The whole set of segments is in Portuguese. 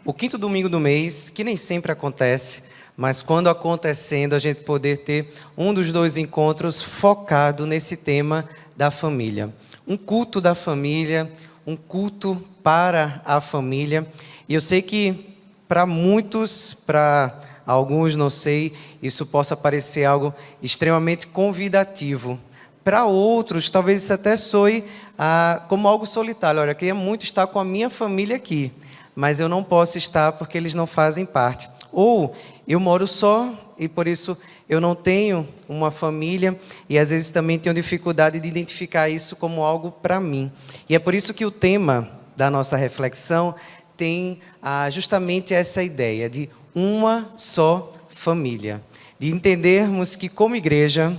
o quinto domingo do mês, que nem sempre acontece, mas quando acontecendo, a gente poder ter um dos dois encontros focado nesse tema da família. Um culto da família, um culto para a família. E eu sei que para muitos, para alguns, não sei, isso possa parecer algo extremamente convidativo. Para outros, talvez isso até soe como algo solitário. Olha, eu queria muito estar com a minha família aqui, mas eu não posso estar porque eles não fazem parte. Ou eu moro só e por isso eu não tenho uma família e às vezes também tenho dificuldade de identificar isso como algo para mim. E é por isso que o tema da nossa reflexão tem justamente essa ideia de uma só família. De entendermos que como igreja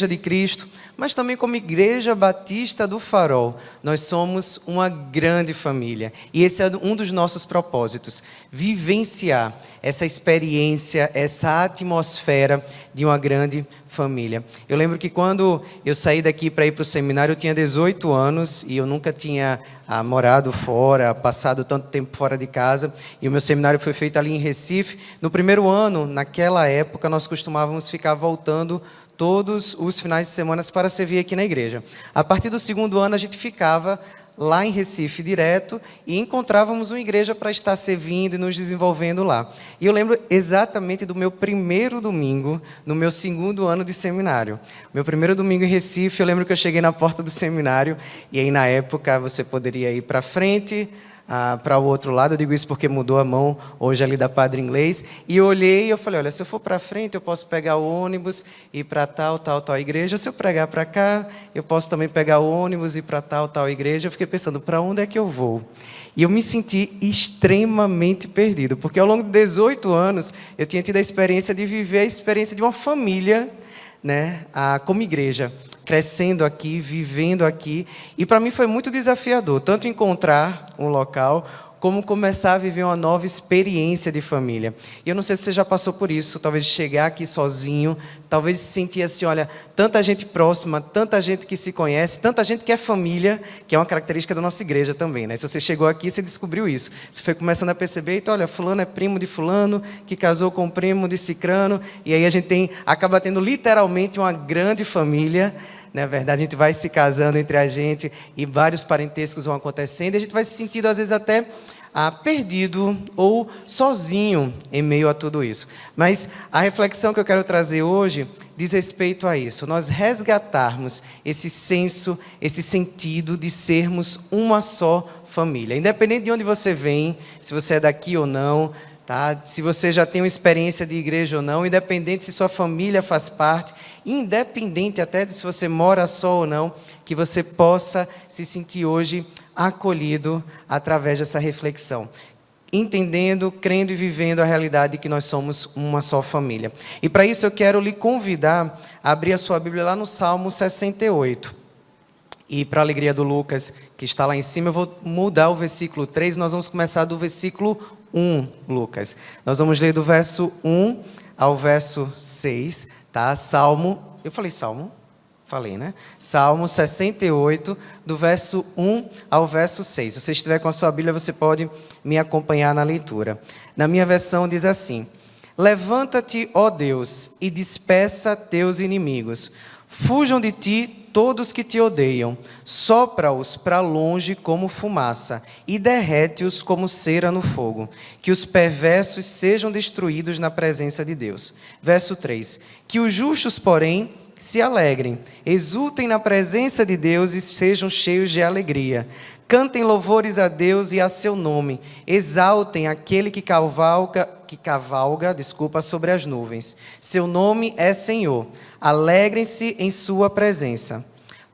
de Cristo, mas também como Igreja Batista do Farol, nós somos uma grande família. E esse é um dos nossos propósitos, vivenciar essa experiência, essa atmosfera de uma grande família. Eu lembro que quando eu saí daqui para ir para o seminário, eu tinha 18 anos e eu nunca tinha morado fora, passado tanto tempo fora de casa. E o meu seminário foi feito ali em Recife. No primeiro ano, naquela época, nós costumávamos ficar voltando todos os finais de semana para servir aqui na igreja. A partir do segundo ano, a gente ficava lá em Recife direto e encontrávamos uma igreja para estar servindo e nos desenvolvendo lá. E eu lembro exatamente do meu primeiro domingo, no meu segundo ano de seminário. Meu primeiro domingo em Recife, eu lembro que eu cheguei na porta do seminário e aí na época você poderia ir para frente, para o outro lado. Eu digo isso porque mudou a mão hoje ali da Padre Inglês. E eu olhei e eu falei, olha, se eu for para frente, eu posso pegar o ônibus e ir para tal igreja. Se eu pregar para cá, eu posso também pegar o ônibus e ir para tal igreja. Eu fiquei pensando, para onde é que eu vou? E eu me senti extremamente perdido, porque ao longo de 18 anos, eu tinha tido a experiência de viver a experiência de uma família, né, como igreja, crescendo aqui, vivendo aqui, e para mim foi muito desafiador, tanto encontrar um local, como começar a viver uma nova experiência de família. E eu não sei se você já passou por isso, talvez chegar aqui sozinho, talvez sentir assim, olha, tanta gente próxima, tanta gente que se conhece, tanta gente que é família, que é uma característica da nossa igreja também, né? Se você chegou aqui, você descobriu isso. Você foi começando a perceber, então, olha, fulano é primo de fulano, que casou com o primo de cicrano, e aí a gente acaba tendo literalmente uma grande família. Na verdade, a gente vai se casando entre a gente e vários parentescos vão acontecendo, e a gente vai se sentindo, às vezes, até perdido ou sozinho em meio a tudo isso. Mas a reflexão que eu quero trazer hoje diz respeito a isso. Nós resgatarmos esse senso, esse sentido de sermos uma só família. Independente de onde você vem, se você é daqui ou não, tá? Se você já tem uma experiência de igreja ou não, independente se sua família faz parte, independente até de se você mora só ou não, que você possa se sentir hoje acolhido através dessa reflexão, entendendo, crendo e vivendo a realidade de que nós somos uma só família. E para isso eu quero lhe convidar a abrir a sua Bíblia lá no Salmo 68. E para a alegria do Lucas, que está lá em cima, eu vou mudar o versículo 3, nós vamos começar do versículo 1, Lucas. Nós vamos ler do verso 1 ao verso 6, tá? Eu falei Salmo? Falei, né? Salmo 68, do verso 1 ao verso 6. Se você estiver com a sua Bíblia, você pode me acompanhar na leitura. Na minha versão diz assim: Levanta-te, ó Deus, e despeça teus inimigos. Fujam de ti todos que te odeiam. Sopra-os para longe como fumaça e derrete-os como cera no fogo. Que os perversos sejam destruídos na presença de Deus. Verso 3. Que os justos, porém, se alegrem, exultem na presença de Deus e sejam cheios de alegria. Cantem louvores a Deus e a seu nome. Exaltem aquele que cavalga sobre as nuvens. Seu nome é Senhor. Alegrem-se em sua presença.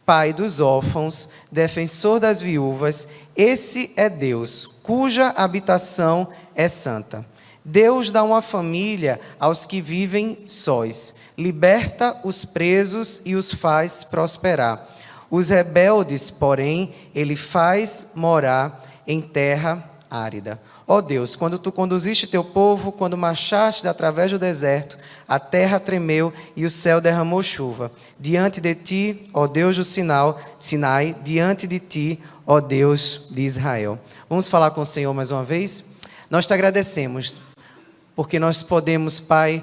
Pai dos órfãos, defensor das viúvas, esse é Deus, cuja habitação é santa. Deus dá uma família aos que vivem sós. Liberta os presos e os faz prosperar. Os rebeldes, porém, ele faz morar em terra árida. Ó Deus, quando tu conduziste teu povo, quando marchaste através do deserto, a terra tremeu e o céu derramou chuva. Diante de ti, ó Deus do Sinai, diante de ti, ó Deus de Israel. Vamos falar com o Senhor mais uma vez? Nós te agradecemos, porque nós podemos, Pai,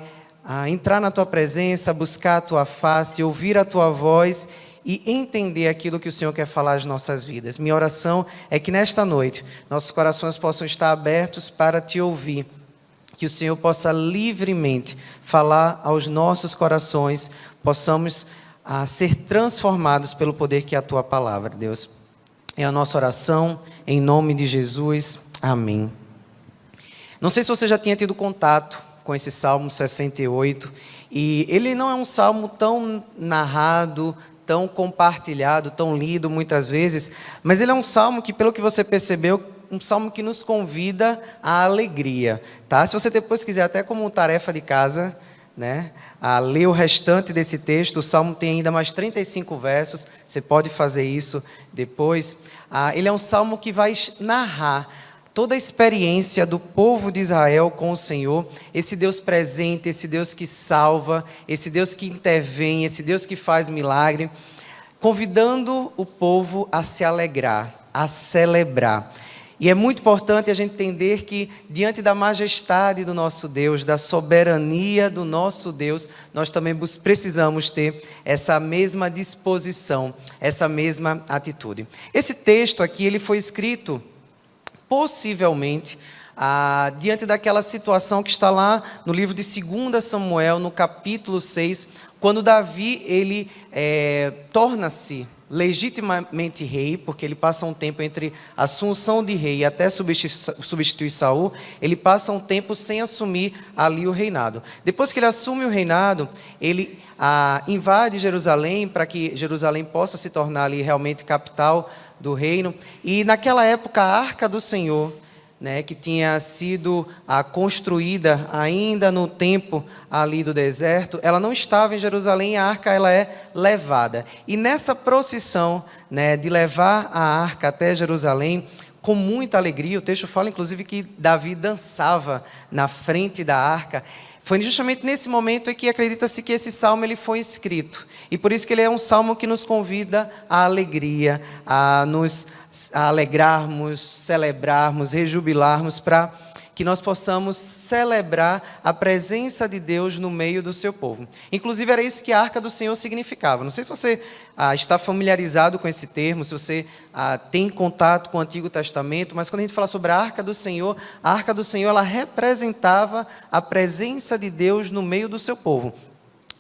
entrar na Tua presença, buscar a Tua face, ouvir a Tua voz e entender aquilo que o Senhor quer falar às nossas vidas. Minha oração é que nesta noite, nossos corações possam estar abertos para Te ouvir, que o Senhor possa livremente falar aos nossos corações, possamos ser transformados pelo poder que é a Tua palavra, Deus. É a nossa oração, em nome de Jesus. Amém. Não sei se você já tinha tido contato com esse Salmo 68, e ele não é um salmo tão narrado, tão compartilhado, tão lido muitas vezes, mas ele é um salmo que, pelo que você percebeu, um salmo que nos convida à alegria, tá? Se você depois quiser, até como tarefa de casa, né, a ler o restante desse texto, o salmo tem ainda mais 35 versos, você pode fazer isso depois. Ele é um salmo que vai narrar toda a experiência do povo de Israel com o Senhor, esse Deus presente, esse Deus que salva, esse Deus que intervém, esse Deus que faz milagre, convidando o povo a se alegrar, a celebrar. E é muito importante a gente entender que, diante da majestade do nosso Deus, da soberania do nosso Deus, nós também precisamos ter essa mesma disposição, essa mesma atitude. Esse texto aqui, ele foi escrito, possivelmente, diante daquela situação que está lá no livro de 2 Samuel, no capítulo 6, quando Davi, ele torna-se legitimamente rei, porque ele passa um tempo entre a assunção de rei e até substituir Saul, ele passa um tempo sem assumir ali o reinado. Depois que ele assume o reinado, ele invade Jerusalém, para que Jerusalém possa se tornar ali realmente capital do reino, e naquela época a Arca do Senhor, né, que tinha sido construída ainda no tempo ali do deserto, ela não estava em Jerusalém, a arca ela é levada. E nessa procissão, né, de levar a arca até Jerusalém, com muita alegria, o texto fala inclusive que Davi dançava na frente da arca. Foi justamente nesse momento em que acredita-se que esse salmo ele foi escrito. E por isso que ele é um salmo que nos convida à alegria, a nos alegrarmos, celebrarmos, rejubilarmos, para que nós possamos celebrar a presença de Deus no meio do seu povo. Inclusive era isso que a Arca do Senhor significava. Não sei se você está familiarizado com esse termo, se você tem contato com o Antigo Testamento, mas quando a gente fala sobre a Arca do Senhor ela representava a presença de Deus no meio do seu povo.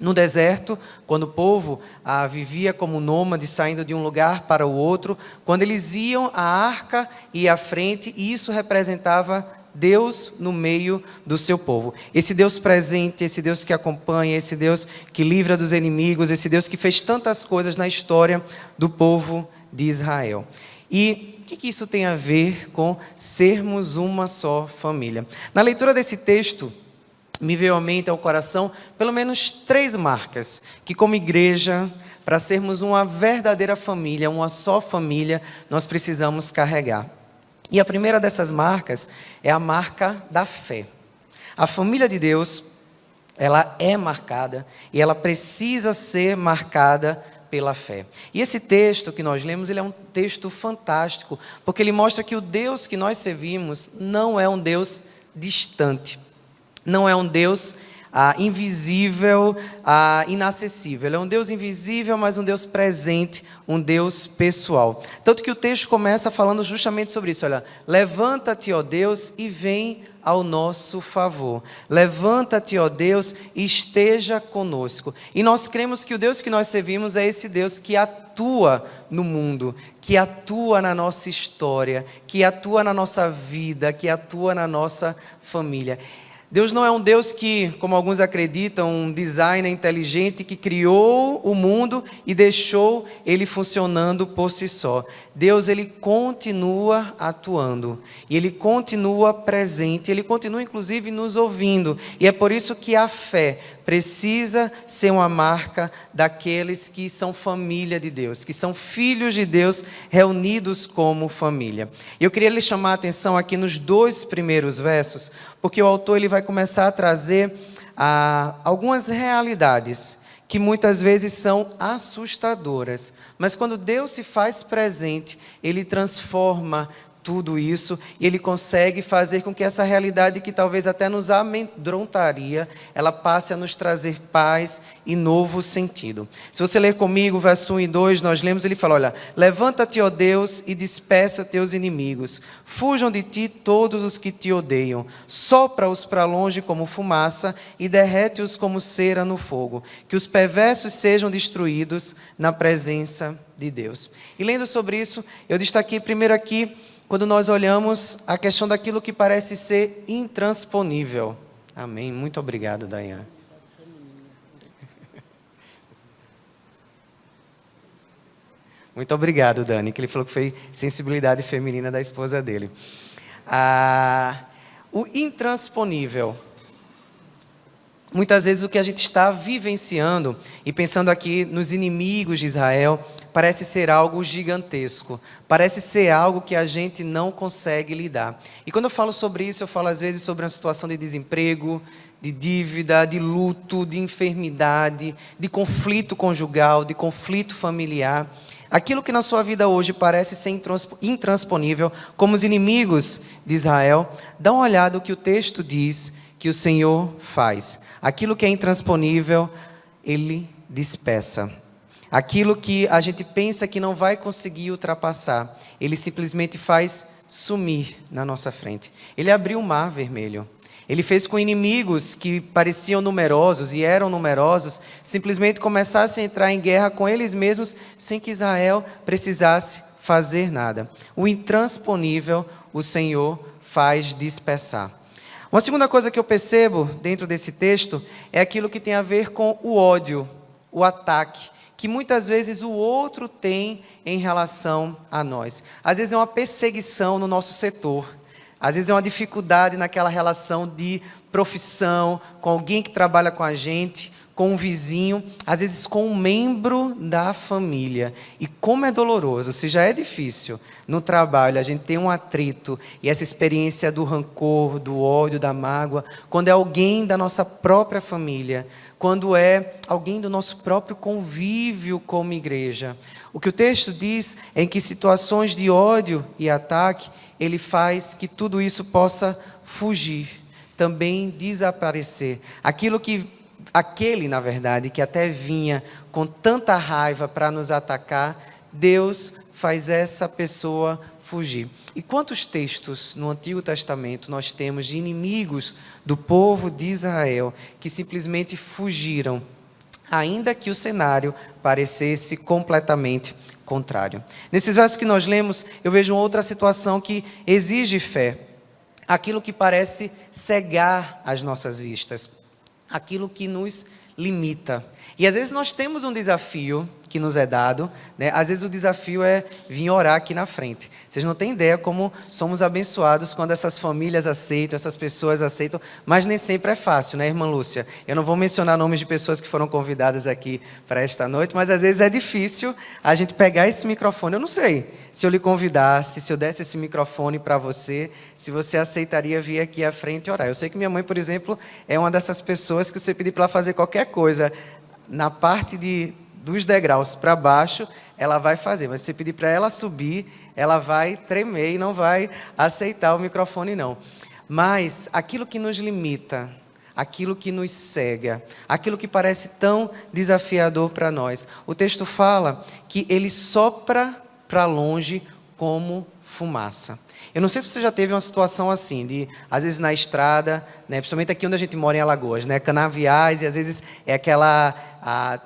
No deserto, quando o povo vivia como nômade, saindo de um lugar para o outro, quando eles iam, a arca ia à frente, e isso representava Deus no meio do seu povo. Esse Deus presente, esse Deus que acompanha, esse Deus que livra dos inimigos, esse Deus que fez tantas coisas na história do povo de Israel. E o que isso tem a ver com sermos uma só família? Na leitura desse texto, me veio à mente, ao coração, pelo menos 3 marcas, que como igreja, para sermos uma verdadeira família, uma só família, nós precisamos carregar. E a primeira dessas marcas é a marca da fé. A família de Deus, ela é marcada e ela precisa ser marcada pela fé. E esse texto que nós lemos, ele é um texto fantástico, porque ele mostra que o Deus que nós servimos não é um Deus distante. Não é um Deus invisível, inacessível. Ele é um Deus invisível, mas um Deus presente, um Deus pessoal. Tanto que o texto começa falando justamente sobre isso. Olha, levanta-te, ó Deus, e vem ao nosso favor. Levanta-te, ó Deus, e esteja conosco. E nós cremos que o Deus que nós servimos é esse Deus que atua no mundo, que atua na nossa história, que atua na nossa vida, que atua na nossa família. Deus não é um Deus que, como alguns acreditam, um designer inteligente que criou o mundo e deixou ele funcionando por si só. Deus, ele continua atuando, e ele continua presente, ele continua inclusive nos ouvindo, e é por isso que a fé precisa ser uma marca daqueles que são família de Deus, que são filhos de Deus reunidos como família. Eu queria lhe chamar a atenção aqui nos 2 primeiros versos, porque o autor ele vai começar a trazer algumas realidades que muitas vezes são assustadoras, mas quando Deus se faz presente, Ele transforma tudo isso, e Ele consegue fazer com que essa realidade que talvez até nos amedrontaria, ela passe a nos trazer paz e novo sentido. Se você ler comigo, verso 1 e 2, nós lemos, ele fala, olha, levanta-te, ó Deus, e despeça teus inimigos, fujam de ti todos os que te odeiam, sopra-os para longe como fumaça, e derrete-os como cera no fogo, que os perversos sejam destruídos na presença de Deus. E lendo sobre isso, eu destaquei primeiro aqui, quando nós olhamos a questão daquilo que parece ser intransponível. Amém. Muito obrigado, Dayan. Muito obrigado, Dani, que ele falou que foi sensibilidade feminina da esposa dele. O intransponível. Muitas vezes o que a gente está vivenciando, e pensando aqui nos inimigos de Israel, parece ser algo gigantesco, parece ser algo que a gente não consegue lidar. E quando eu falo sobre isso, eu falo às vezes sobre uma situação de desemprego, de dívida, de luto, de enfermidade, de conflito conjugal, de conflito familiar. Aquilo que na sua vida hoje parece ser intransponível, como os inimigos de Israel, dá uma olhada no que o texto diz que o Senhor faz. Aquilo que é intransponível, Ele dispersa. Aquilo que a gente pensa que não vai conseguir ultrapassar, Ele simplesmente faz sumir na nossa frente. Ele abriu o mar vermelho. Ele fez com inimigos que pareciam numerosos e eram numerosos, simplesmente começassem a entrar em guerra com eles mesmos, sem que Israel precisasse fazer nada. O intransponível, o Senhor faz dispersar. Uma segunda coisa que eu percebo dentro desse texto é aquilo que tem a ver com o ódio, o ataque, que muitas vezes o outro tem em relação a nós. Às vezes é uma perseguição no nosso setor, às vezes é uma dificuldade naquela relação de profissão, com alguém que trabalha com a gente, com um vizinho, às vezes com um membro da família. E como é doloroso, se já é difícil no trabalho, a gente tem um atrito e essa experiência do rancor, do ódio, da mágoa, quando é alguém da nossa própria família, quando é alguém do nosso próprio convívio como igreja. O que o texto diz é que em situações de ódio e ataque, ele faz que tudo isso possa fugir, também desaparecer. Aquele, na verdade, que até vinha com tanta raiva para nos atacar, Deus faz essa pessoa fugir. E quantos textos no Antigo Testamento nós temos de inimigos do povo de Israel que simplesmente fugiram, ainda que o cenário parecesse completamente contrário. Nesses versos que nós lemos, eu vejo outra situação que exige fé. Aquilo que parece cegar as nossas vistas. Aquilo que nos limita. E às vezes nós temos um desafio que nos é dado, né? Às vezes o desafio é vir orar aqui na frente. Vocês não têm ideia como somos abençoados quando essas famílias aceitam, essas pessoas aceitam, mas nem sempre é fácil, né, irmã Lúcia? Eu não vou mencionar nomes de pessoas que foram convidadas aqui para esta noite, mas às vezes é difícil a gente pegar esse microfone. Eu não sei se eu lhe convidasse, se eu desse esse microfone para você, se você aceitaria vir aqui à frente orar. Eu sei que minha mãe, por exemplo, é uma dessas pessoas que você pedir para ela fazer qualquer coisa, na parte dos degraus para baixo, ela vai fazer. Mas se você pedir para ela subir, ela vai tremer e não vai aceitar o microfone, não. Mas aquilo que nos limita, aquilo que nos cega, aquilo que parece tão desafiador para nós, o texto fala que ele sopra para longe como fumaça. Eu não sei se você já teve uma situação assim, de, às vezes na estrada, né, principalmente aqui onde a gente mora em Alagoas, né, canaviais, e às vezes é aquela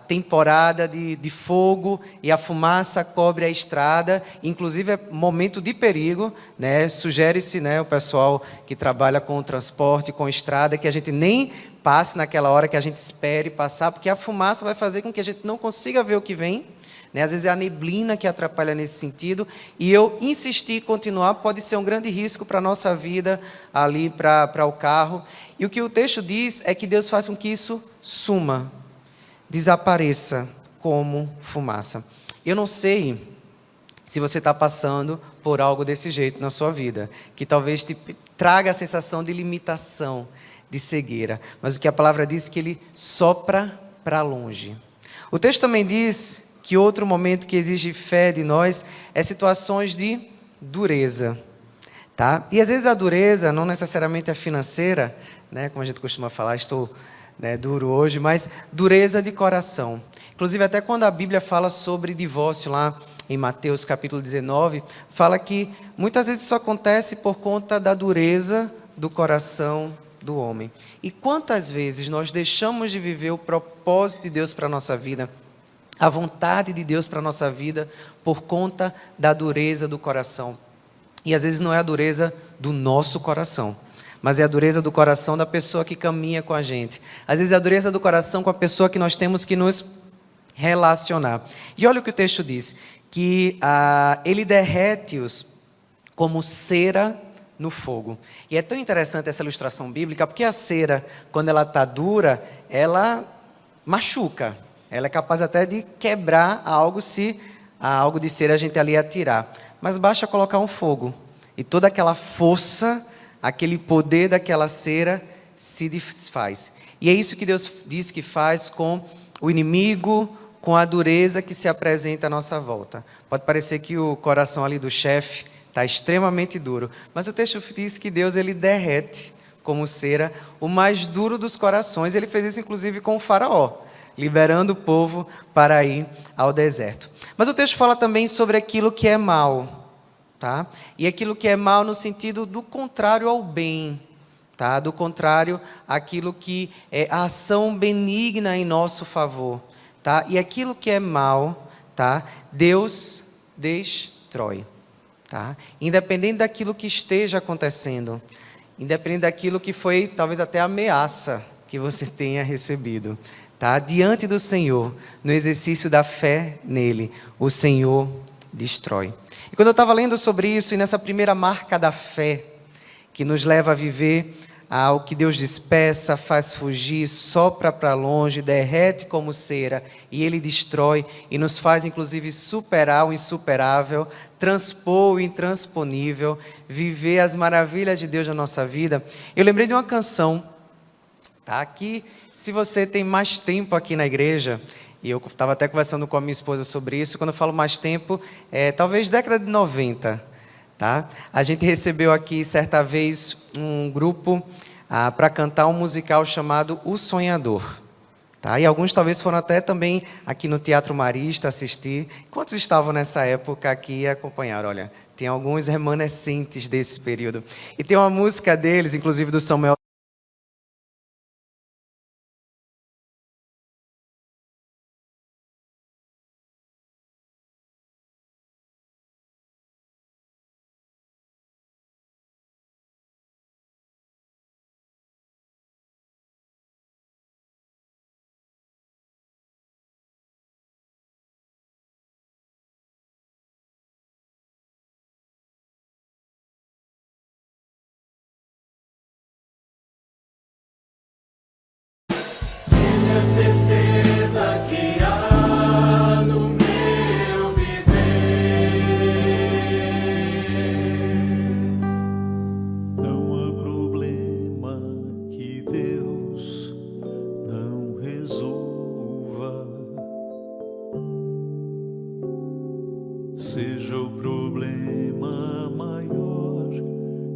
temporada de fogo e a fumaça cobre a estrada, inclusive é momento de perigo, né, sugere-se, né, o pessoal que trabalha com o transporte, com estrada, que a gente nem passe naquela hora, que a gente espere passar, porque a fumaça vai fazer com que a gente não consiga ver o que vem. Às vezes é a neblina que atrapalha nesse sentido, e eu insistir em continuar pode ser um grande risco para a nossa vida, ali para o carro. E o que o texto diz é que Deus faz com que isso suma, desapareça como fumaça. Eu não sei se você está passando por algo desse jeito na sua vida, que talvez te traga a sensação de limitação, de cegueira, mas o que a palavra diz é que ele sopra para longe. O texto também diz que outro momento que exige fé de nós é situações de dureza. tá? E às vezes a dureza não necessariamente é financeira, né? Como a gente costuma falar, estou, né, duro hoje, mas dureza de coração. Inclusive, até quando a Bíblia fala sobre divórcio, lá em Mateus capítulo 19, fala que muitas vezes isso acontece por conta da dureza do coração do homem. E quantas vezes nós deixamos de viver o propósito de Deus para a nossa vida, a vontade de Deus para a nossa vida, por conta da dureza do coração. E às vezes não é a dureza do nosso coração, mas é a dureza do coração da pessoa que caminha com a gente. Às vezes é a dureza do coração com a pessoa que nós temos que nos relacionar. E olha o que o texto diz, que ele derrete-os como cera no fogo. E é tão interessante essa ilustração bíblica, porque a cera, quando ela está dura, ela machuca. Ela é capaz até de quebrar algo se algo de cera a gente ali atirar. Mas basta colocar um fogo. E toda aquela força, aquele poder daquela cera se desfaz. E é isso que Deus diz que faz com o inimigo, com a dureza que se apresenta à nossa volta. Pode parecer que o coração ali do chefe está extremamente duro. Mas o texto diz que Deus ele derrete como cera o mais duro dos corações. Ele fez isso inclusive com o faraó, liberando o povo para ir ao deserto. Mas o texto fala também sobre aquilo que é mal, tá? E aquilo que é mal no sentido do contrário ao bem, tá? Do contrário àquilo que é a ação benigna em nosso favor, tá? E aquilo que é mal, tá? Deus destrói, tá? Independente daquilo que esteja acontecendo, independente daquilo que foi talvez até ameaça que você tenha recebido, tá? Diante do Senhor, no exercício da fé nele, o Senhor destrói. E quando eu estava lendo sobre isso, e nessa primeira marca da fé, que nos leva a viver o que Deus dispersa, faz fugir, sopra para longe, derrete como cera, e Ele destrói, e nos faz inclusive superar o insuperável, transpor o intransponível, viver as maravilhas de Deus na nossa vida. Eu lembrei de uma canção, tá? Que se você tem mais tempo aqui na igreja, e eu estava até conversando com a minha esposa sobre isso, quando eu falo mais tempo, talvez década de 90, tá? A gente recebeu aqui, certa vez, um grupo para cantar um musical chamado O Sonhador, tá? E alguns talvez foram até também aqui no Teatro Marista assistir. Quantos estavam nessa época aqui e acompanharam? Olha, tem alguns remanescentes desse período. E tem uma música deles, inclusive do Samuel, certeza que há no meu viver. Não há problema que Deus não resolva, seja o problema maior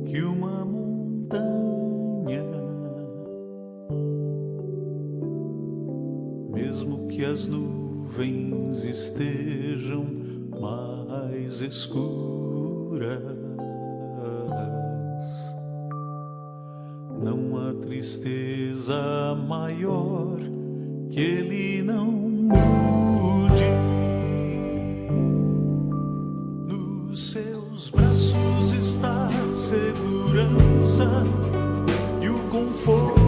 que uma montanha. Mesmo que as nuvens estejam mais escuras, não há tristeza maior que Ele não mude. Nos seus braços está a segurança e o conforto.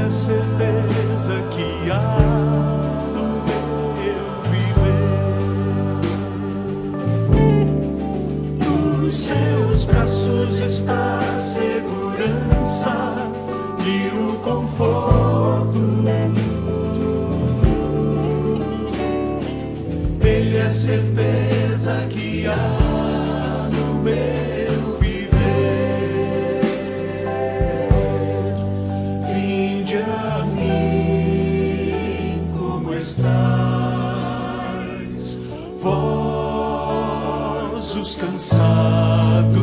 Certeza que há no meu viver. Nos seus braços está a segurança e o conforto. Ele é certeza que há no meu viver. Vinde a mim como estás, cansados,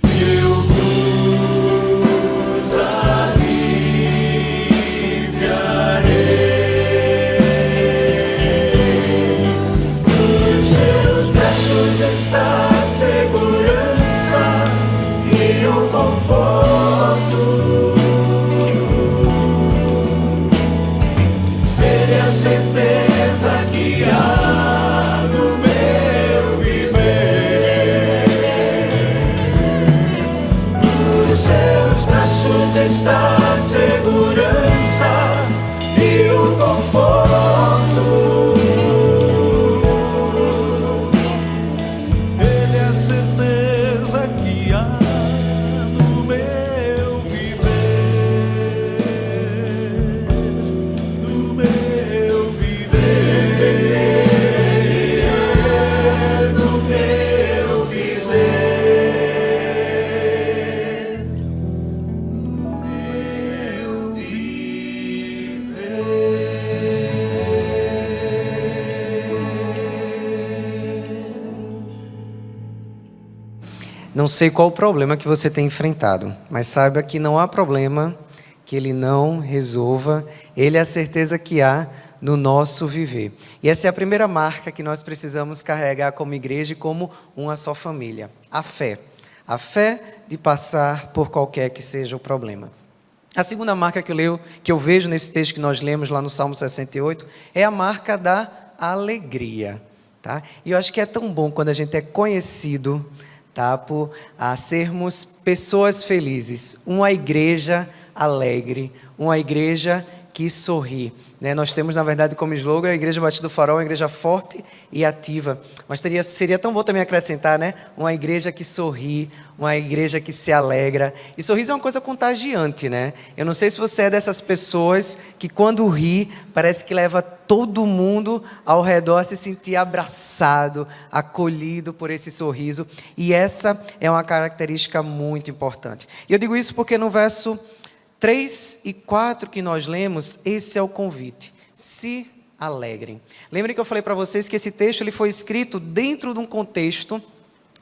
eu vos aliviarei. Nos seus braços está a segurança e o conforto. Ele é a certeza que há no meu viver. Nos seus braços está a segurança e o conforto. Ele é a certeza que há no meu viver. No meu viver. No meu viver. No meu Não sei qual o problema que você tem enfrentado, mas saiba que não há problema que Ele não resolva. Ele é a certeza que há no nosso viver. E essa é a primeira marca que nós precisamos carregar como igreja e como uma só família. A fé. A fé de passar por qualquer que seja o problema. A segunda marca que eu vejo nesse texto que nós lemos lá no Salmo 68, é a marca da alegria. Tá? E eu acho que é tão bom quando a gente é conhecido, tá, por sermos pessoas felizes, uma igreja alegre, uma igreja que sorri. Né? Nós temos, na verdade, como slogan, a Igreja Batista do Farol, uma igreja forte e ativa. Mas seria tão bom também acrescentar, né? Uma igreja que sorri, uma igreja que se alegra. E sorriso é uma coisa contagiante, né? Eu não sei se você é dessas pessoas que quando ri, parece que leva todo mundo ao redor a se sentir abraçado, acolhido por esse sorriso. E essa é uma característica muito importante. E eu digo isso porque no verso 3 e 4 que nós lemos, esse é o convite. Se alegrem. Lembrem que eu falei para vocês que esse texto ele foi escrito dentro de um contexto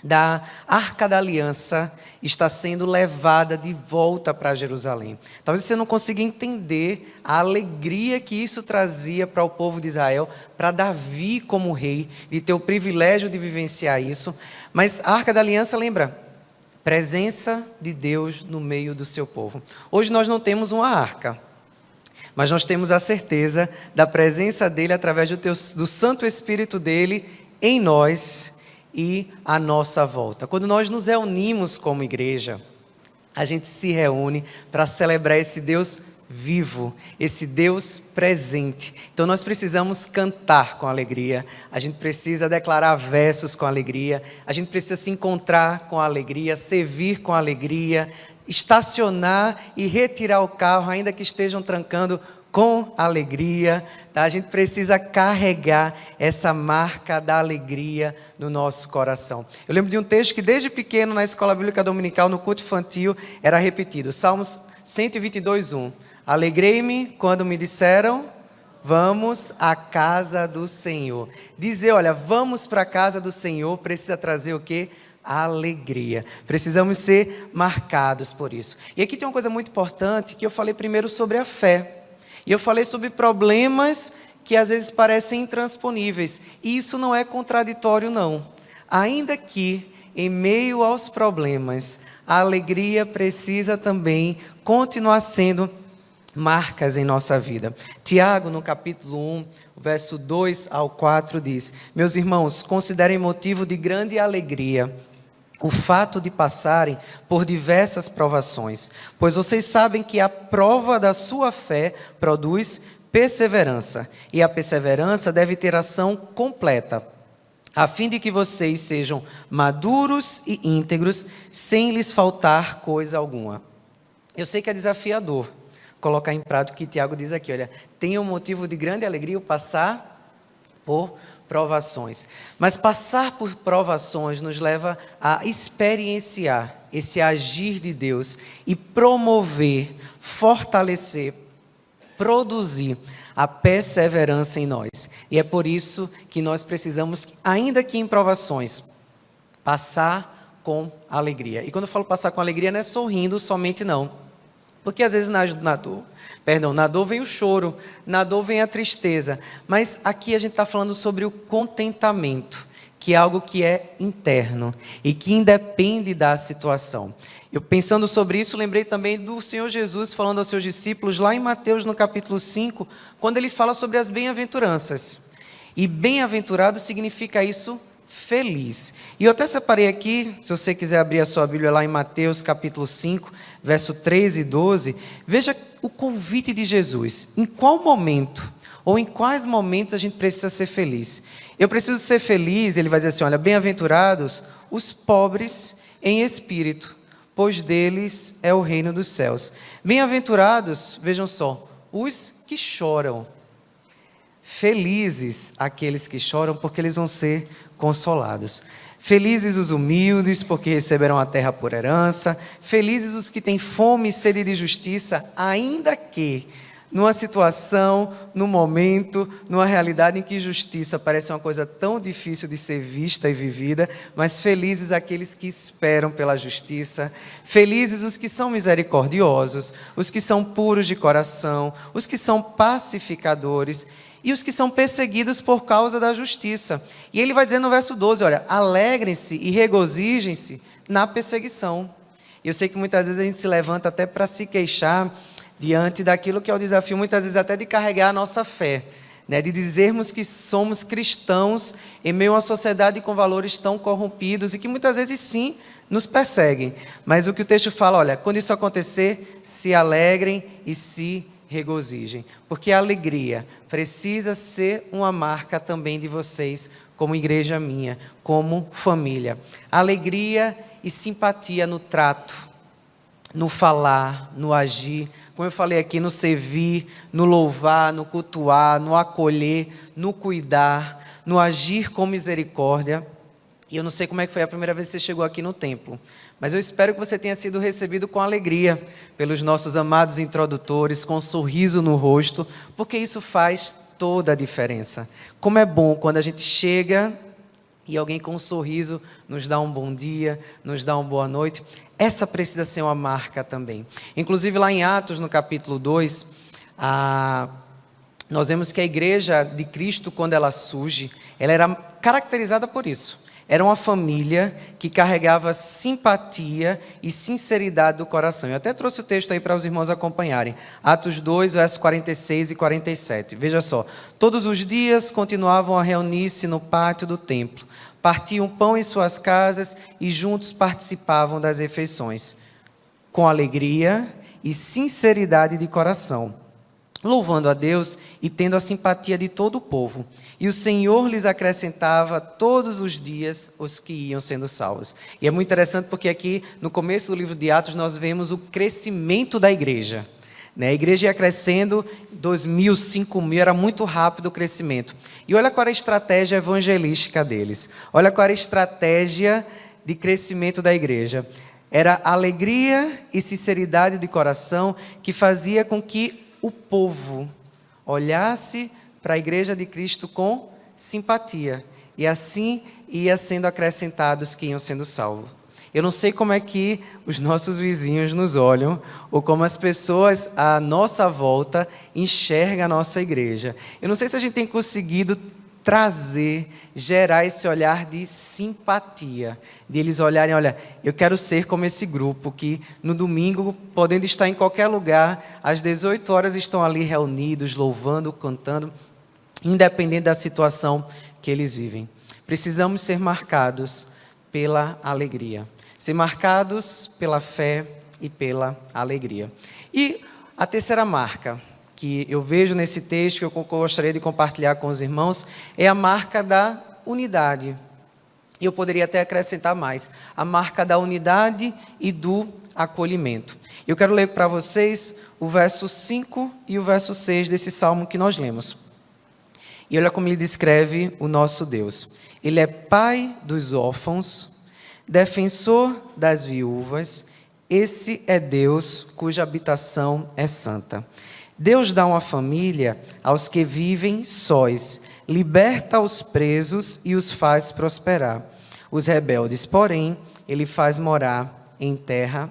da Arca da Aliança está sendo levada de volta para Jerusalém. Talvez você não consiga entender a alegria que isso trazia para o povo de Israel, para Davi como rei, de ter o privilégio de vivenciar isso. Mas a Arca da Aliança, lembra? Presença de Deus no meio do seu povo. Hoje nós não temos uma arca, mas nós temos a certeza da presença dele através do Santo Espírito dele em nós e à nossa volta. Quando nós nos reunimos como igreja, a gente se reúne para celebrar esse Deus vivo, esse Deus presente. Então nós precisamos cantar com alegria, a gente precisa declarar versos com alegria, a gente precisa se encontrar com alegria, servir com alegria, estacionar e retirar o carro, ainda que estejam trancando, com alegria, tá? A gente precisa carregar essa marca da alegria no nosso coração. Eu lembro de um texto que desde pequeno na escola bíblica dominical, no culto infantil, era repetido, Salmos 122:1. Alegrei-me quando me disseram, vamos à casa do Senhor. Dizer, olha, vamos para a casa do Senhor, precisa trazer o quê? Alegria. Precisamos ser marcados por isso. E aqui tem uma coisa muito importante, que eu falei primeiro sobre a fé. E eu falei sobre problemas que às vezes parecem intransponíveis. E isso não é contraditório, não. Ainda que, em meio aos problemas, a alegria precisa também continuar sendo marcas em nossa vida. Tiago, no capítulo 1, verso 2 ao 4, diz: meus irmãos, considerem motivo de grande alegria o fato de passarem por diversas provações, pois vocês sabem que a prova da sua fé produz perseverança, e a perseverança deve ter ação completa, a fim de que vocês sejam maduros e íntegros, sem lhes faltar coisa alguma. Eu sei que é desafiador colocar em prática o que Tiago diz aqui, olha, tenha um motivo de grande alegria o passar por provações. Mas passar por provações nos leva a experienciar esse agir de Deus e promover, fortalecer, produzir a perseverança em nós. E é por isso que nós precisamos, ainda que em provações, passar com alegria. E quando eu falo passar com alegria, não é sorrindo somente não. Porque às vezes na dor vem o choro, na dor vem a tristeza. Mas aqui a gente está falando sobre o contentamento, que é algo que é interno e que independe da situação. Eu pensando sobre isso, lembrei também do Senhor Jesus falando aos seus discípulos lá em Mateus no capítulo 5, quando ele fala sobre as bem-aventuranças. E bem-aventurado significa isso, feliz. E eu até separei aqui, se você quiser abrir a sua Bíblia lá em Mateus capítulo 5, verso 13 e 12, veja o convite de Jesus. Em qual momento, ou em quais momentos a gente precisa ser feliz? Eu preciso ser feliz, ele vai dizer assim, olha, bem-aventurados os pobres em espírito, pois deles é o reino dos céus. Bem-aventurados, vejam só, os que choram. Felizes aqueles que choram, porque eles vão ser consolados. Felizes os humildes, porque receberão a terra por herança. Felizes os que têm fome e sede de justiça, ainda que numa situação, num momento, numa realidade em que justiça parece uma coisa tão difícil de ser vista e vivida, mas felizes aqueles que esperam pela justiça, felizes os que são misericordiosos, os que são puros de coração, os que são pacificadores e os que são perseguidos por causa da justiça. E ele vai dizer no verso 12, olha, alegrem-se e regozijem-se na perseguição. E eu sei que muitas vezes a gente se levanta até para se queixar diante daquilo que é o desafio, muitas vezes até de carregar a nossa fé, né? De dizermos que somos cristãos em meio a uma sociedade com valores tão corrompidos e que muitas vezes sim nos perseguem. Mas o que o texto fala, olha, quando isso acontecer, se alegrem e se regozijem, porque a alegria precisa ser uma marca também de vocês, como igreja minha, como família. Alegria e simpatia no trato, no falar, no agir, como eu falei aqui, no servir, no louvar, no cultuar, no acolher, no cuidar, no agir com misericórdia. E eu não sei como é que foi a primeira vez que você chegou aqui no templo, mas eu espero que você tenha sido recebido com alegria pelos nossos amados introdutores, com um sorriso no rosto, porque isso faz toda a diferença. Como é bom quando a gente chega e alguém com um sorriso nos dá um bom dia, nos dá uma boa noite. Essa precisa ser uma marca também. Inclusive lá em Atos, no capítulo 2, nós vemos que a igreja de Cristo, quando ela surge, ela era caracterizada por isso. Era uma família que carregava simpatia e sinceridade do coração. Eu até trouxe o texto aí para os irmãos acompanharem. Atos 2, versos 46 e 47. Veja só. Todos os dias continuavam a reunir-se no pátio do templo. Partiam pão em suas casas e juntos participavam das refeições, com alegria e sinceridade de coração, louvando a Deus e tendo a simpatia de todo o povo. E o Senhor lhes acrescentava todos os dias os que iam sendo salvos. E é muito interessante porque aqui no começo do livro de Atos nós vemos o crescimento da igreja. A igreja ia crescendo, 2.000, 5.000, era muito rápido o crescimento. E olha qual era a estratégia evangelística deles. Olha qual era a estratégia de crescimento da igreja. Era alegria e sinceridade de coração que fazia com que o povo olhasse para a igreja de Cristo com simpatia. E assim ia sendo acrescentados que iam sendo salvos. Eu não sei como é que os nossos vizinhos nos olham, ou como as pessoas à nossa volta enxergam a nossa igreja. Eu não sei se a gente tem conseguido gerar esse olhar de simpatia, de eles olharem, olha, eu quero ser como esse grupo que no domingo, podendo estar em qualquer lugar, às 18 horas estão ali reunidos, louvando, cantando, independente da situação que eles vivem. Precisamos ser marcados pela alegria. Ser marcados pela fé e pela alegria. E a terceira marca que eu vejo nesse texto, que eu gostaria de compartilhar com os irmãos, é a marca da unidade. E eu poderia até acrescentar mais, a marca da unidade e do acolhimento. Eu quero ler para vocês o verso 5 e o verso 6 desse salmo que nós lemos. E olha como ele descreve o nosso Deus. Ele é pai dos órfãos, defensor das viúvas, esse é Deus cuja habitação é santa. Deus dá uma família aos que vivem sós, liberta os presos e os faz prosperar. Os rebeldes, porém, ele faz morar em terra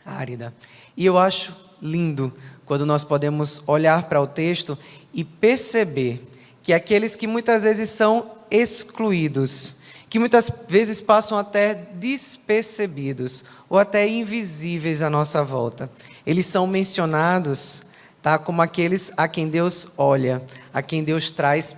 árida. E eu acho lindo quando nós podemos olhar para o texto e perceber que aqueles que muitas vezes são excluídos, que muitas vezes passam até despercebidos ou até invisíveis à nossa volta, eles são mencionados, tá, como aqueles a quem Deus olha, a quem Deus traz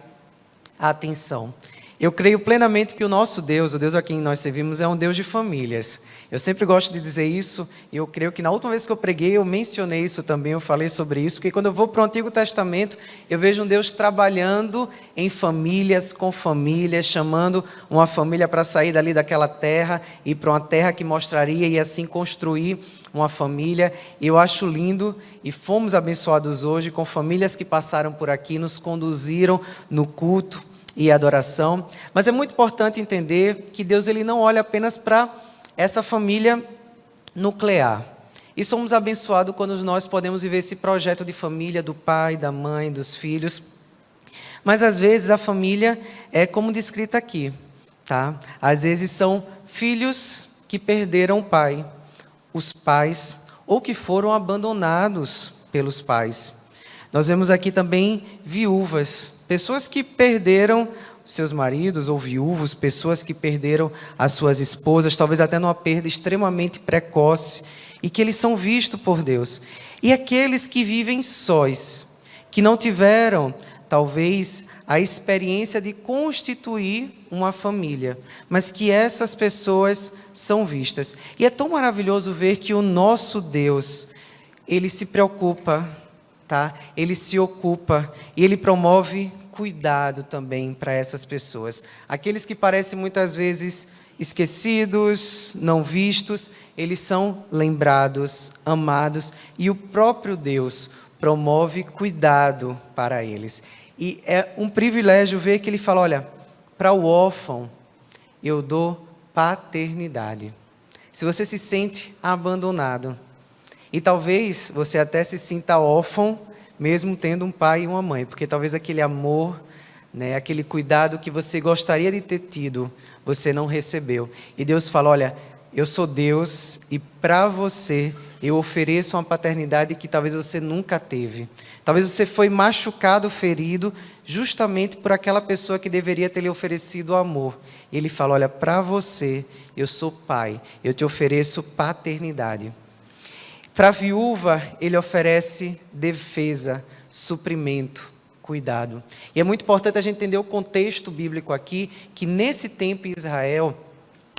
a atenção. Eu creio plenamente que o nosso Deus, o Deus a quem nós servimos, é um Deus de famílias. Eu sempre gosto de dizer isso, e eu creio que na última vez que eu preguei, eu mencionei isso também, eu falei sobre isso, porque quando eu vou para o Antigo Testamento, eu vejo um Deus trabalhando em famílias, com famílias, chamando uma família para sair dali daquela terra, e para uma terra que mostraria, e assim construir uma família. E eu acho lindo, e fomos abençoados hoje com famílias que passaram por aqui, nos conduziram no culto e adoração. Mas é muito importante entender que Deus ele não olha apenas para essa família nuclear. E somos abençoados quando nós podemos viver esse projeto de família do pai, da mãe, dos filhos. Mas às vezes a família é como descrita aqui, tá? Às vezes são filhos que perderam o pai, os pais, ou que foram abandonados pelos pais. Nós vemos aqui também viúvas, pessoas que perderam seus maridos ou viúvos, pessoas que perderam as suas esposas, talvez até numa perda extremamente precoce, e que eles são vistos por Deus. E aqueles que vivem sós, que não tiveram, talvez, a experiência de constituir uma família, mas que essas pessoas são vistas. E é tão maravilhoso ver que o nosso Deus, ele se preocupa, tá? Ele se ocupa e ele promove cuidado também para essas pessoas. Aqueles que parecem muitas vezes esquecidos, não vistos, eles são lembrados, amados, e o próprio Deus promove cuidado para eles. E é um privilégio ver que ele fala, olha, para o órfão eu dou paternidade. Se você se sente abandonado, e talvez você até se sinta órfão, mesmo tendo um pai e uma mãe, porque talvez aquele amor, né, aquele cuidado que você gostaria de ter tido, você não recebeu. E Deus fala, olha, eu sou Deus e para você eu ofereço uma paternidade que talvez você nunca teve. Talvez você foi machucado, ferido, justamente por aquela pessoa que deveria ter lhe oferecido amor. E ele fala, olha, para você eu sou pai, eu te ofereço paternidade. Para a viúva, ele oferece defesa, suprimento, cuidado. E é muito importante a gente entender o contexto bíblico aqui, que nesse tempo em Israel,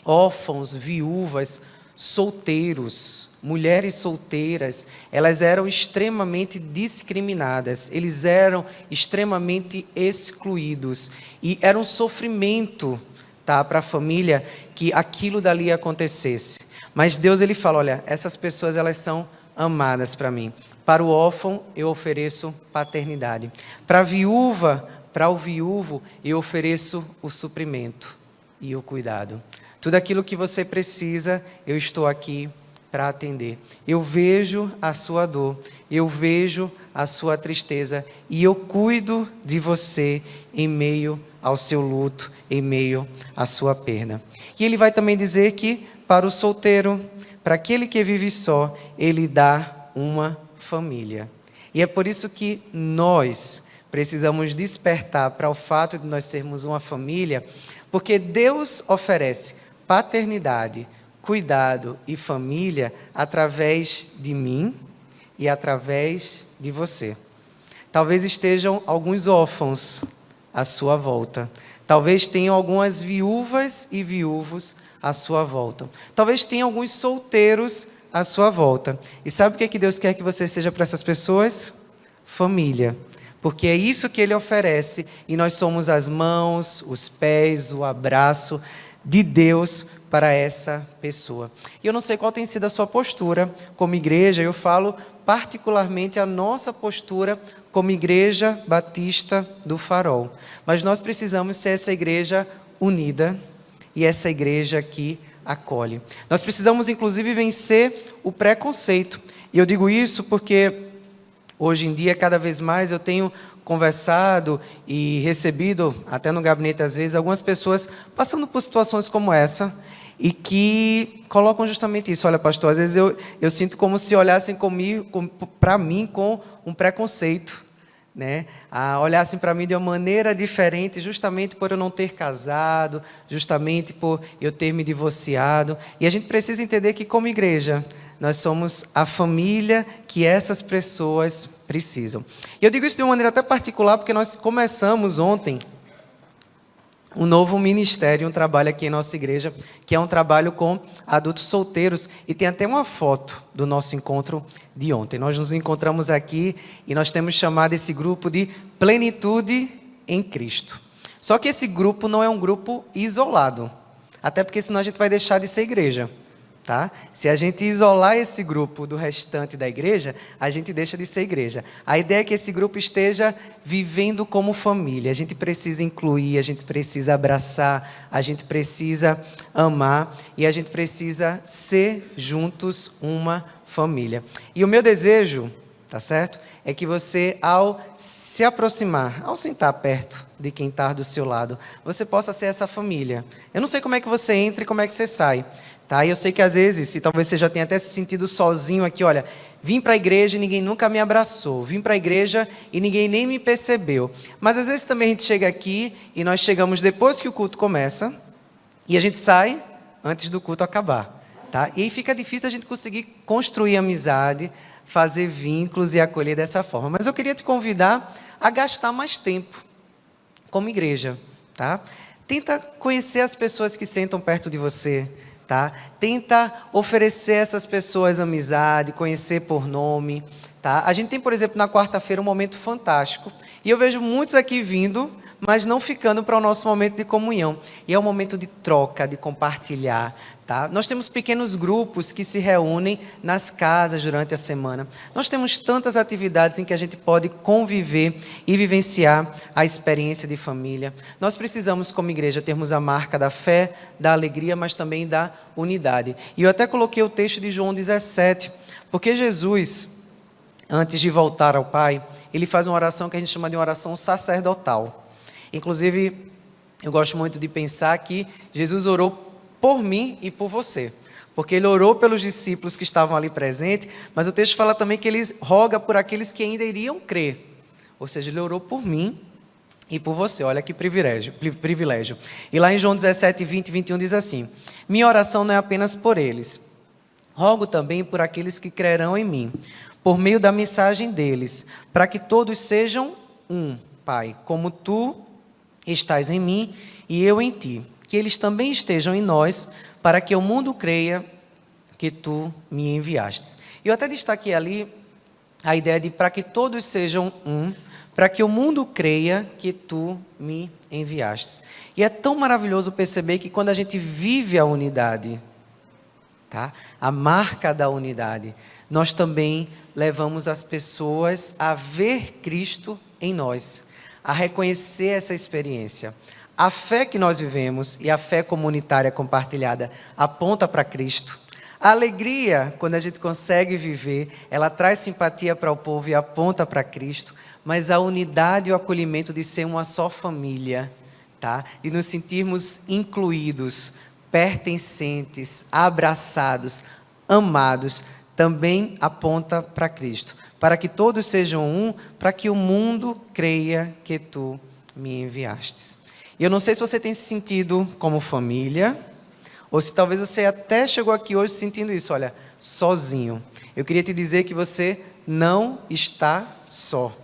órfãos, viúvas, solteiros, mulheres solteiras, elas eram extremamente discriminadas, eles eram extremamente excluídos. E era um sofrimento, tá, para a família que aquilo dali acontecesse. Mas Deus ele fala, olha, essas pessoas elas são amadas para mim. Para o órfão eu ofereço paternidade. Para a viúva, para o viúvo, eu ofereço o suprimento e o cuidado. Tudo aquilo que você precisa, eu estou aqui para atender. Eu vejo a sua dor, eu vejo a sua tristeza e eu cuido de você em meio ao seu luto, em meio à sua perda. E ele vai também dizer que para o solteiro, para aquele que vive só, ele dá uma família. E é por isso que nós precisamos despertar para o fato de nós sermos uma família, porque Deus oferece paternidade, cuidado e família através de mim e através de você. Talvez estejam alguns órfãos à sua volta. Talvez tenham algumas viúvas e viúvos à sua volta. Talvez tenha alguns solteiros à sua volta. E sabe o que Deus quer que você seja para essas pessoas? Família. Porque é isso que Ele oferece. E nós somos as mãos, os pés, o abraço de Deus para essa pessoa. E eu não sei qual tem sido a sua postura como igreja. Eu falo particularmente a nossa postura como Igreja Batista do Farol. Mas nós precisamos ser essa igreja unida, e essa igreja que acolhe. Nós precisamos, inclusive, vencer o preconceito. E eu digo isso porque Hoje em dia, cada vez mais, eu tenho conversado e recebido, até no gabinete às vezes, algumas pessoas passando por situações como essa e que colocam justamente isso. Olha, pastor, às vezes eu sinto como se olhassem para mim com um preconceito, né? Olhassem para mim de uma maneira diferente, justamente por eu não ter casado, justamente por eu ter me divorciado. E a gente precisa entender que, como igreja, nós somos a família que essas pessoas precisam. E eu digo isso de uma maneira até particular, porque nós começamos ontem um novo ministério, um trabalho aqui em nossa igreja, que é um trabalho com adultos solteiros. E tem até uma foto do nosso encontro de ontem. Nós nos encontramos aqui e nós temos chamado esse grupo de Plenitude em Cristo. Só que esse grupo não é um grupo isolado, até porque senão a gente vai deixar de ser igreja. Tá? Se a gente isolar esse grupo do restante da igreja, a gente deixa de ser igreja. A ideia é que esse grupo esteja vivendo como família. A gente precisa incluir, a gente precisa abraçar, a gente precisa amar e a gente precisa ser juntos uma família. E o meu desejo, tá certo? É que você, ao se aproximar, ao sentar perto de quem está do seu lado, você possa ser essa família. Eu não sei como é que você entra e como é que você sai. Tá? E eu sei que às vezes, se talvez você já tenha até se sentido sozinho aqui, olha, vim para a igreja e ninguém nunca me abraçou, vim para a igreja e ninguém nem me percebeu. Mas às vezes também a gente chega aqui e nós chegamos depois que o culto começa e a gente sai antes do culto acabar. Tá? E aí fica difícil a gente conseguir construir amizade, fazer vínculos e acolher dessa forma. Mas eu queria te convidar a gastar mais tempo como igreja. Tá? Tenta conhecer as pessoas que sentam perto de você. Tá? Tenta oferecer a essas pessoas amizade, conhecer por nome. Tá? A gente tem, por exemplo, na quarta-feira um momento fantástico. E eu vejo muitos aqui vindo, mas não ficando para o nosso momento de comunhão. E é um momento de troca, de compartilhar. Tá? Nós temos pequenos grupos que se reúnem nas casas durante a semana. Nós temos tantas atividades em que a gente pode conviver e vivenciar a experiência de família. Nós precisamos, como igreja, termos a marca da fé, da alegria, mas também da unidade. E eu até coloquei o texto de João 17, porque Jesus, antes de voltar ao Pai, ele faz uma oração que a gente chama de uma oração sacerdotal. Inclusive, eu gosto muito de pensar que Jesus orou por mim e por você, porque ele orou pelos discípulos que estavam ali presentes, mas o texto fala também que ele roga por aqueles que ainda iriam crer, ou seja, ele orou por mim e por você. Olha que privilégio. E lá em João 17, 20 e 21 diz assim: minha oração não é apenas por eles, rogo também por aqueles que crerão em mim, por meio da mensagem deles, para que todos sejam um, Pai, como tu estás em mim e eu em ti, que eles também estejam em nós, para que o mundo creia que tu me enviastes. Eu até destaquei ali a ideia de para que todos sejam um, para que o mundo creia que tu me enviastes. E é tão maravilhoso perceber que quando a gente vive a unidade, tá? A marca da unidade, nós também levamos as pessoas a ver Cristo em nós, a reconhecer essa experiência. A fé que nós vivemos e a fé comunitária compartilhada aponta para Cristo. A alegria, quando a gente consegue viver, ela traz simpatia para o povo e aponta para Cristo. Mas a unidade e o acolhimento de ser uma só família, tá? De nos sentirmos incluídos, pertencentes, abraçados, amados, também aponta para Cristo. Para que todos sejam um, para que o mundo creia que tu me enviastes. E eu não sei se você tem se sentido como família, ou se talvez você até chegou aqui hoje sentindo isso, olha, sozinho. Eu queria te dizer que você não está só,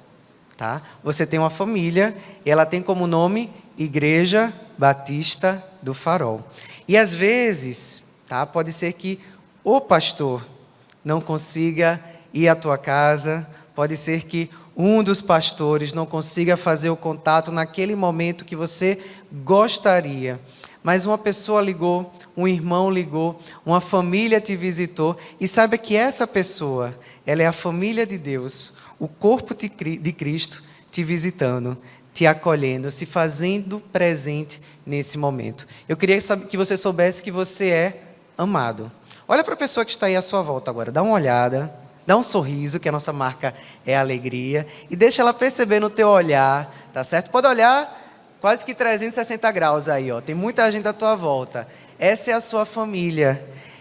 tá? Você tem uma família, e ela tem como nome Igreja Batista do Farol. E às vezes, tá, pode ser que o pastor não consiga ir à tua casa, pode ser que um dos pastores não consiga fazer o contato naquele momento que você gostaria. Mas uma pessoa ligou, um irmão ligou, uma família te visitou. E saiba que essa pessoa, ela é a família de Deus, o corpo de Cristo te visitando, te acolhendo, se fazendo presente nesse momento. Eu queria que você soubesse que você é amado. Olha para a pessoa que está aí à sua volta agora, dá uma olhada. Dá um sorriso, que a nossa marca é a alegria. E deixa ela perceber no teu olhar, tá certo? Pode olhar quase que 360 graus aí, ó. Tem muita gente à tua volta. Essa é a sua família.